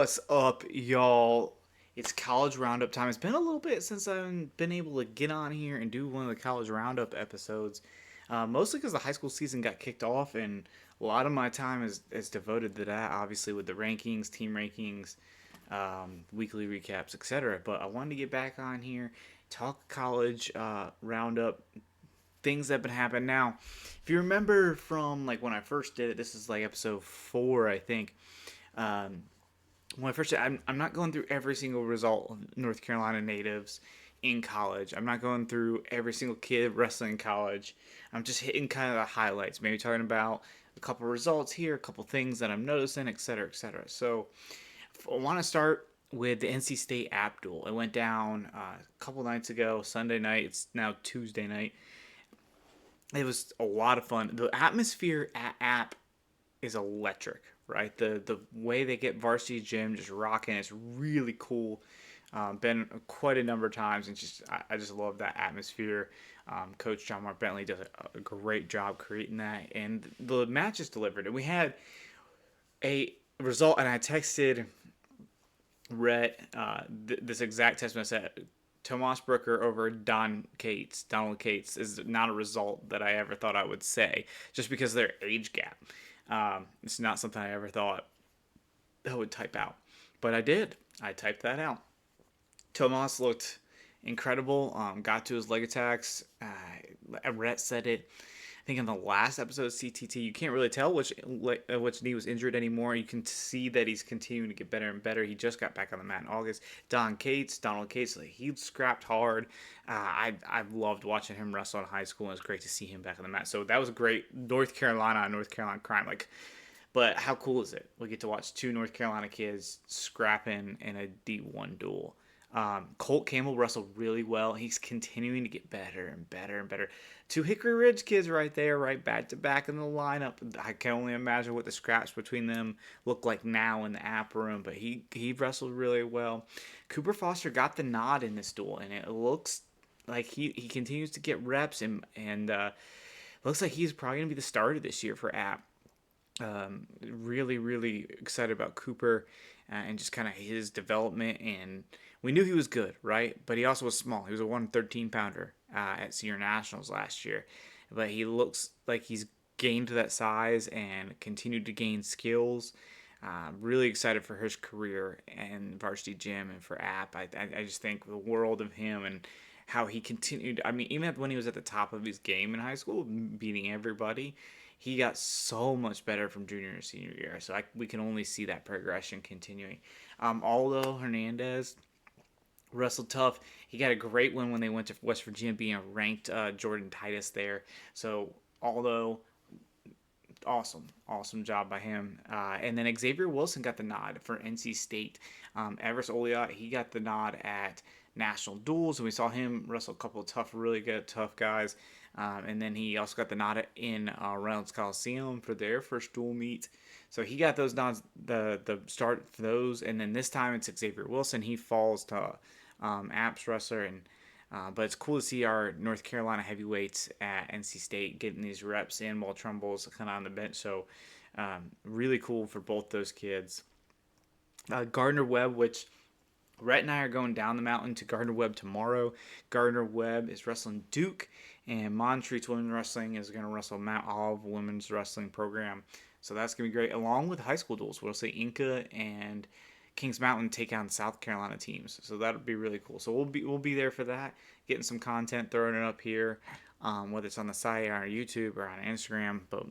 What's up, y'all? It's college roundup time. It's been a little bit since I've been able to get on here and do one of the college roundup episodes. Mostly because the high school season got kicked off, and a lot of my time is devoted to that. Obviously, with the rankings, team rankings, weekly recaps, etc. But I wanted to get back on here, talk college roundup, things that have been happening. Now, if you remember from like when I first did it, this is like episode 4, I think. Um, when I first said, I'm not going through every single result of North Carolina natives in college. I'm not going through every single kid wrestling in college. I'm just hitting kind of the highlights, maybe talking about a couple results here, a couple things that I'm noticing, etc., etc. So I want to start with the NC State app duel. It went down a couple nights ago, Sunday night. It's now Tuesday night. It was a lot of fun. The atmosphere at app is electric, right? The way they get Varsity Gym just rocking is really cool. Been quite a number of times, and I just love that atmosphere. Coach John Mark Bentley does a great job creating that, and the match is delivered. And we had a result, and I texted Rhett this exact text message. I said, Tomas Brooker over Donald Cates is not a result that I ever thought I would say, just because of their age gap. It's not something I ever thought I would type out, but I did. I typed that out. Tomas looked incredible. Got to his leg attacks. Rhett said it. I think in the last episode of CTT, you can't really tell which knee was injured anymore. You can see that he's continuing to get better and better. He just got back on the mat in August. Donald Cates, like, he scrapped hard. I've loved watching him wrestle in high school, and it's great to see him back on the mat. So that was a great North Carolina crime. Like, but how cool is it? We get to watch two North Carolina kids scrapping in a D1 duel. Colt Campbell wrestled really well. He's continuing to get better and better and better. Two Hickory Ridge kids right there, right back to back in the lineup. I can only imagine what the scraps between them look like now in the app room, but he wrestled really well. Cooper Foster got the nod in this duel, and it looks like he continues to get reps, and looks like he's probably going to be the starter this year for app. Really, really excited about Cooper and just kind of his development. And we knew he was good, right? But he also was small. He was a 113 pounder at Senior Nationals last year. But he looks like he's gained that size and continued to gain skills. Really excited for his career and Varsity Gym and for App. I just think the world of him and how he continued. I mean, even when he was at the top of his game in high school, beating everybody, he got so much better from junior and senior year. So we can only see that progression continuing. Aldo Hernandez wrestled tough. He got a great win when they went to West Virginia, being ranked Jordan Titus there. So Aldo, awesome job by him. And then Xavier Wilson got the nod for NC State. Everest Oliot, he got the nod at National Duels, and we saw him wrestle a couple of really good tough guys. And then he also got the nod in Reynolds Coliseum for their first dual meet. So he got those nods, the start for those. And then this time it's Xavier Wilson. He falls to Apps wrestler, and but it's cool to see our North Carolina heavyweights at NC State getting these reps in while Trumbull's kind of on the bench. So really cool for both those kids. Gardner Webb, which Rhett and I are going down the mountain to Gardner Webb tomorrow. Gardner Webb is wrestling Duke, and Montreat's Women's Wrestling is going to wrestle Mount Olive Women's Wrestling Program. So that's going to be great, along with high school duels. We'll say Inca and Kings Mountain take on South Carolina teams. So that'll be really cool. So we'll be there for that, getting some content, throwing it up here, whether it's on the site or on YouTube or on Instagram. But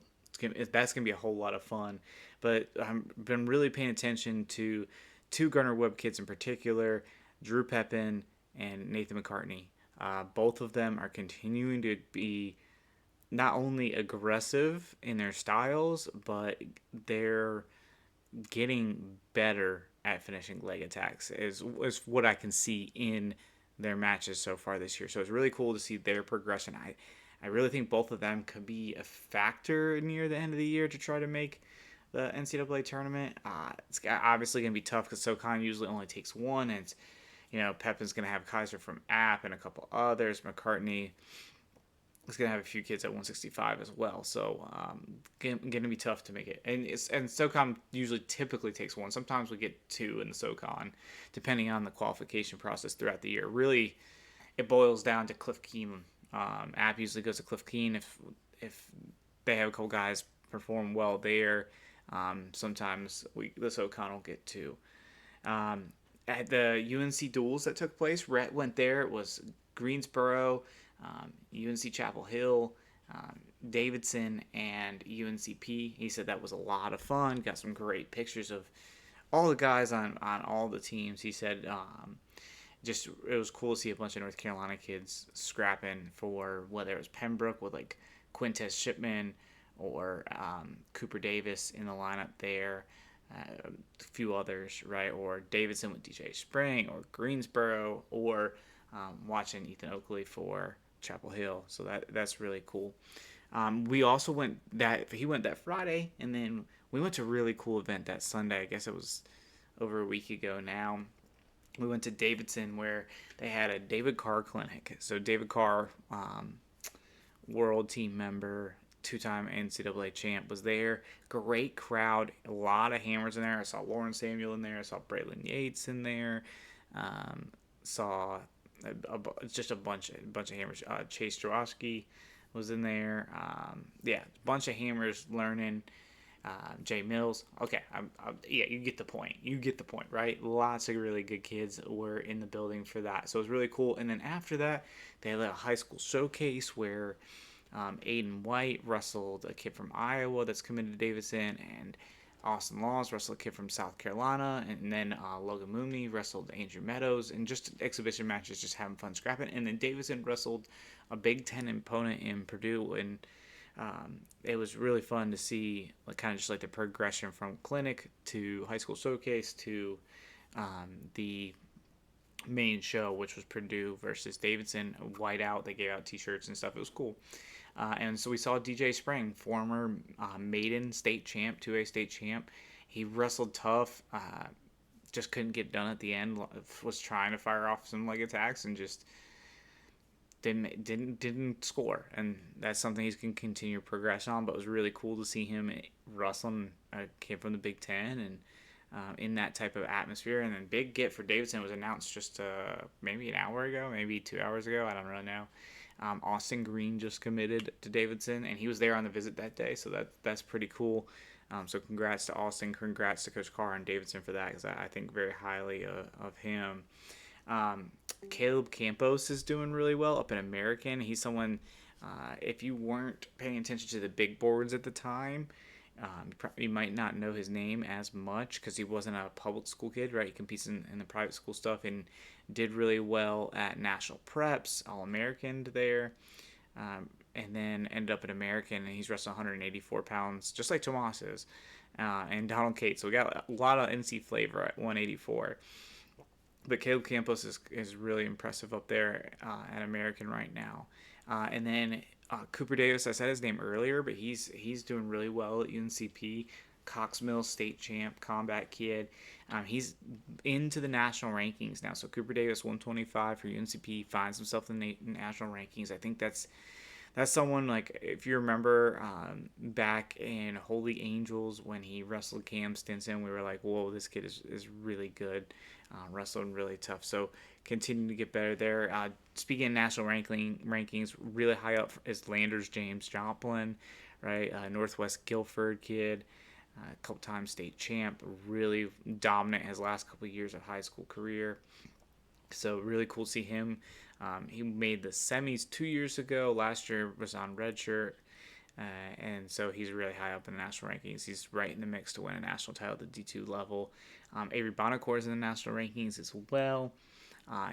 that's going to be a whole lot of fun. But I've been really paying attention to two Gardner Webb kids in particular, Drew Pepin and Nathan McCartney. Both of them are continuing to be not only aggressive in their styles, but they're getting better at finishing leg attacks is what I can see in their matches so far this year. So it's really cool to see their progression. I really think both of them could be a factor near the end of the year to try to make the NCAA tournament. It's obviously going to be tough because SoCon usually only takes one, and it's, Pepin's going to have Kaiser from App and a couple others. McCartney it's gonna have a few kids at 165 as well. So gonna be tough to make it. And SoCon usually typically takes one. Sometimes we get two in the SoCon, depending on the qualification process throughout the year. Really, it boils down to Cliff Keen. App usually goes to Cliff Keen if they have a couple guys perform well there. Sometimes the SoCon will get two. At the UNC duels that took place, Rhett went there. It was Greensboro, UNC Chapel Hill, Davidson, and UNCP. He said that was a lot of fun. Got some great pictures of all the guys on all the teams. He said just it was cool to see a bunch of North Carolina kids scrapping for whether it was Pembroke with like Quintez Shipman or Cooper Davis in the lineup there. A few others, right? Or Davidson with DJ Spring, or Greensboro, or watching Ethan Oakley for Chapel Hill. So that's really cool. We also went that he went that Friday, and then we went to a really cool event that Sunday. I guess it was over a week ago now. We went to Davidson where they had a David Carr clinic. So David Carr, world team member, two-time NCAA champ, was there. Great crowd, a lot of hammers in there. I saw Lauren Samuel in there. I saw Braylon Yates in there. Saw just a bunch of hammers. Chase Droschke was in there. Yeah, a bunch of hammers learning. Jay Mills. Okay, yeah, you get the point. You get the point, right? Lots of really good kids were in the building for that. So it was really cool. And then after that, they had a high school showcase where Aiden White wrestled a kid from Iowa that's committed to Davidson, and Austin Laws wrestled a kid from South Carolina, and then Logan Mooney wrestled Andrew Meadows, and just exhibition matches, just having fun scrapping. And then Davidson wrestled a Big Ten opponent in Purdue, and it was really fun to see kind of just like the progression from clinic to high school showcase to the main show, which was Purdue versus Davidson. Whiteout, they gave out t-shirts and stuff. It was cool. And so we saw DJ Spring, former maiden state champ, 2A state champ. He wrestled tough, just couldn't get done at the end. Was trying to fire off some leg attacks and just didn't score. And that's something he's going to continue to progress on. But it was really cool to see him wrestling a kid from the Big Ten and in that type of atmosphere. And then big get for Davidson was announced just maybe an hour ago, maybe 2 hours ago. I don't really know. Austin Green just committed to Davidson, and he was there on the visit that day, so that's pretty cool. So congrats to Austin, congrats to Coach Carr and Davidson for that, because I think very highly of him. Caleb Campos is doing really well up in American. He's someone, if you weren't paying attention to the big boards at the time, you might not know his name as much because he wasn't a public school kid, right? He competes in the private school stuff and did really well at national preps, All-American there, and then ended up at American, and he's wrestling 184 pounds, just like Tomas is, and Donald Cates. So we got a lot of NC flavor at 184. But Caleb Campos is really impressive up there at American right now. And then Cooper Davis, I said his name earlier, but he's doing really well at UNCP. Cox Mills state champ, combat kid. He's into the national rankings now. So Cooper Davis, 125 for UNCP, finds himself in the national rankings. I think that's someone, like, if you remember back in Holy Angels when he wrestled Cam Stinson, we were like, whoa, this kid is really good, wrestling really tough. So continue to get better there. Speaking of national rankings, really high up is Landers James Joplin, right? Northwest Guilford kid, a couple times state champ, really dominant his last couple of years of high school career. So really cool to see him. He made the semis 2 years ago. Last year was on redshirt. And so he's really high up in the national rankings. He's right in the mix to win a national title at the D2 level. Avery Bonacore is in the national rankings as well.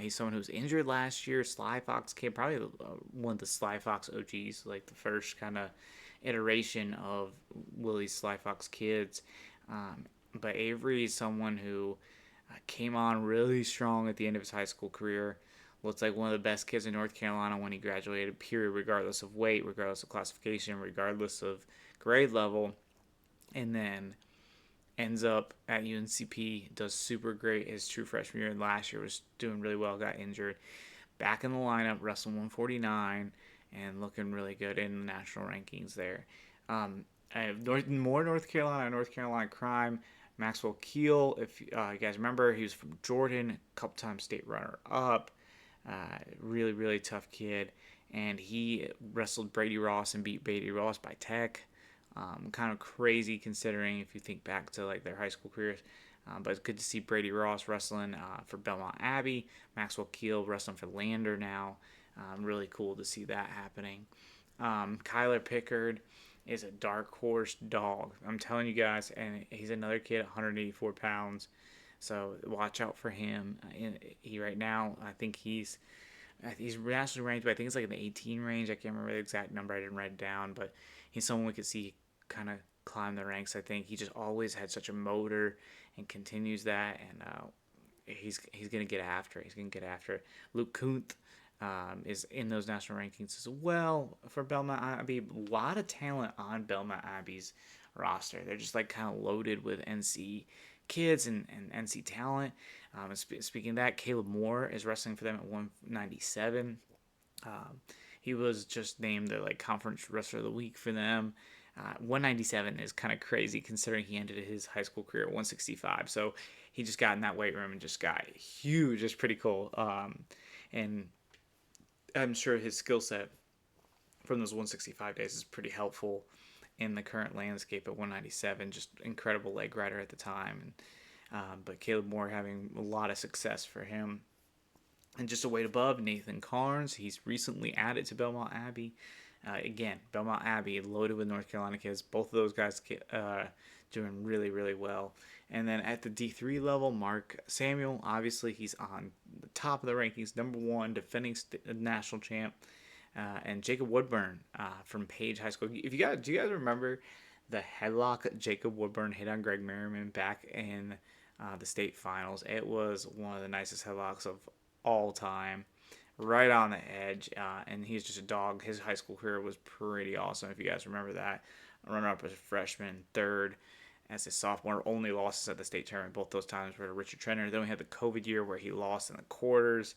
He's someone who was injured last year. Sly Fox kid, probably one of the Sly Fox OGs, like the first kind of iteration of Willie's Sly Fox kids. But Avery is someone who came on really strong at the end of his high school career. Looks like one of the best kids in North Carolina when he graduated, period, regardless of weight, regardless of classification, regardless of grade level. And then ends up at UNCP, does super great his true freshman year. And last year was doing really well, got injured. Back in the lineup, wrestling 149. and looking really good in the national rankings there. I have more North Carolina crime. Maxwell Keel, if you guys remember, he was from Jordan, couple times state runner up. Really, really tough kid. And he wrestled Brady Ross and beat Brady Ross by tech. Kind of crazy considering if you think back to like their high school careers. But it's good to see Brady Ross wrestling for Belmont Abbey. Maxwell Keel wrestling for Lander now. Really cool to see that happening. Kyler Pickard is a dark horse dog. I'm telling you guys, and he's another kid, 184 pounds. So watch out for him. He right now, I think he's nationally ranked, but I think it's like in the 18 range. I can't remember the exact number. I didn't write it down, but he's someone we could see kind of climb the ranks. I think he just always had such a motor and continues that, and he's gonna get after it. He's gonna get after it. Luke Kuntz is in those national rankings as well for Belmont Abbey. A lot of talent on Belmont Abbey's roster. They're just like kind of loaded with NC kids and NC talent. Speaking of that, Caleb Moore is wrestling for them at 197. Um, he was just named the like conference wrestler of the week for them. 197 is kind of crazy considering he ended his high school career at 165. So he just got in that weight room and just got huge. It's pretty cool. And I'm sure his skill set from those 165 days is pretty helpful in the current landscape at 197. Just incredible leg rider at the time. But Caleb Moore having a lot of success for him. And just a weight above, Nathan Carnes. He's recently added to Belmont Abbey. Again, Belmont Abbey loaded with North Carolina kids. Both of those guys doing really, really well. And then at the D3 level, Mark Samuel, obviously he's on the top of the rankings, number one, defending national champ. And Jacob Woodburn from Page High School. If you guys, do you guys remember the headlock Jacob Woodburn hit on Greg Merriman back in the state finals? It was one of the nicest headlocks of all time, right on the edge. And he's just a dog. His high school career was pretty awesome. If you guys remember that, runner up as a freshman, third as a sophomore. Only losses at the state tournament both those times were to Richard Trenner. Then we had the COVID year where he lost in the quarters.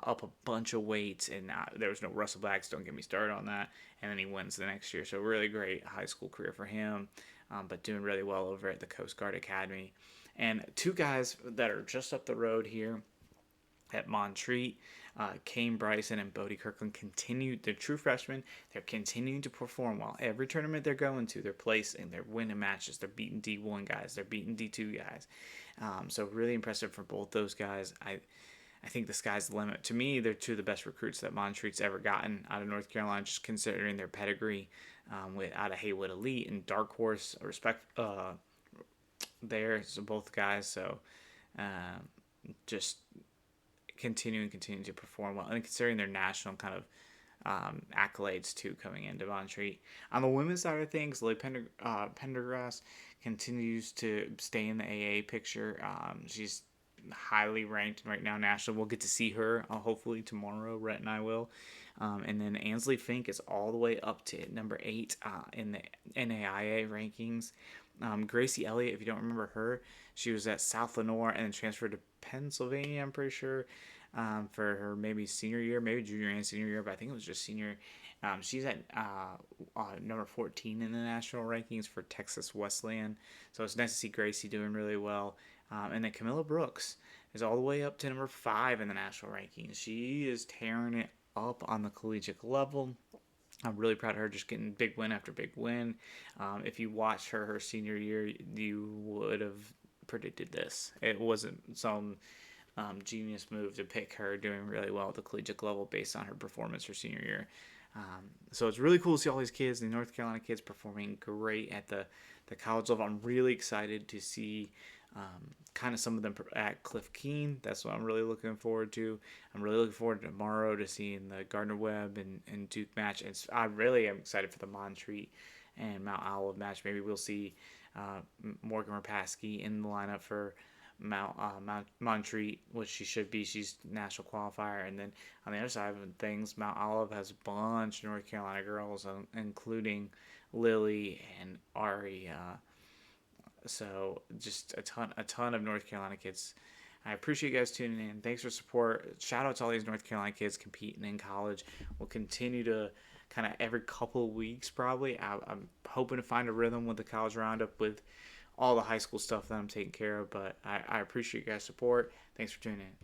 Up a bunch of weights, and there was no Russell Blacks. Don't get me started on that. And then he wins the next year. So really great high school career for him, but doing really well over at the Coast Guard Academy. And two guys that are just up the road here at Montreat, Kane Bryson and Bodie Kirkland they're true freshmen. They're continuing to perform well. Every tournament they're going to, they're placing, they're winning matches, they're beating D1 guys, they're beating D2 guys. So really impressive for both those guys. I think the sky's the limit. To me, they're two of the best recruits that Montreat's ever gotten out of North Carolina, just considering their pedigree out of Haywood Elite and Dark Horse. Respect there, so both guys. So just continuing to perform well, and considering their national kind of accolades too coming into Montreat. On the women's side of things, Lily Pendergrass continues to stay in the AA picture. She's highly ranked right now nationally. We'll get to see her hopefully tomorrow. Rhett and I will. And then Ansley Fink is all the way up to number 8 in the NAIA rankings. Gracie Elliott, if you don't remember her, she was at South Lenore and then transferred to Pennsylvania, I'm pretty sure, for her maybe senior year, maybe junior and senior year, but I think it was just senior. She's at number 14 in the national rankings for Texas Wesleyan. So it's nice to see Gracie doing really well. And then Camilla Brooks is all the way up to number 5 in the national rankings. She is tearing it up on the collegiate level. I'm really proud of her, just getting big win after big win. If you watched her senior year, you would have predicted this. It wasn't some genius move to pick her doing really well at the collegiate level based on her performance her senior year. So it's really cool to see all these kids, the North Carolina kids, performing great at the college level. I'm really excited to see kind of some of them at Cliff Keen. That's what I'm really looking forward to. I'm really looking forward to tomorrow to seeing the Gardner Webb and Duke match. I really am excited for the Montreat and Mount Olive match. Maybe we'll see Morgan Rapaski in the lineup for Montreat, which she should be. She's national qualifier. And then on the other side of things, Mount Olive has a bunch of North Carolina girls, including Lily and Ari. So just a ton of North Carolina kids I appreciate you guys tuning in. Thanks for support. Shout out to all these North Carolina kids competing in college. We'll continue to kind of every couple of weeks probably. I'm hoping to find a rhythm with the college roundup with all the high school stuff that I'm taking care of. But I appreciate you guys' support. Thanks for tuning in.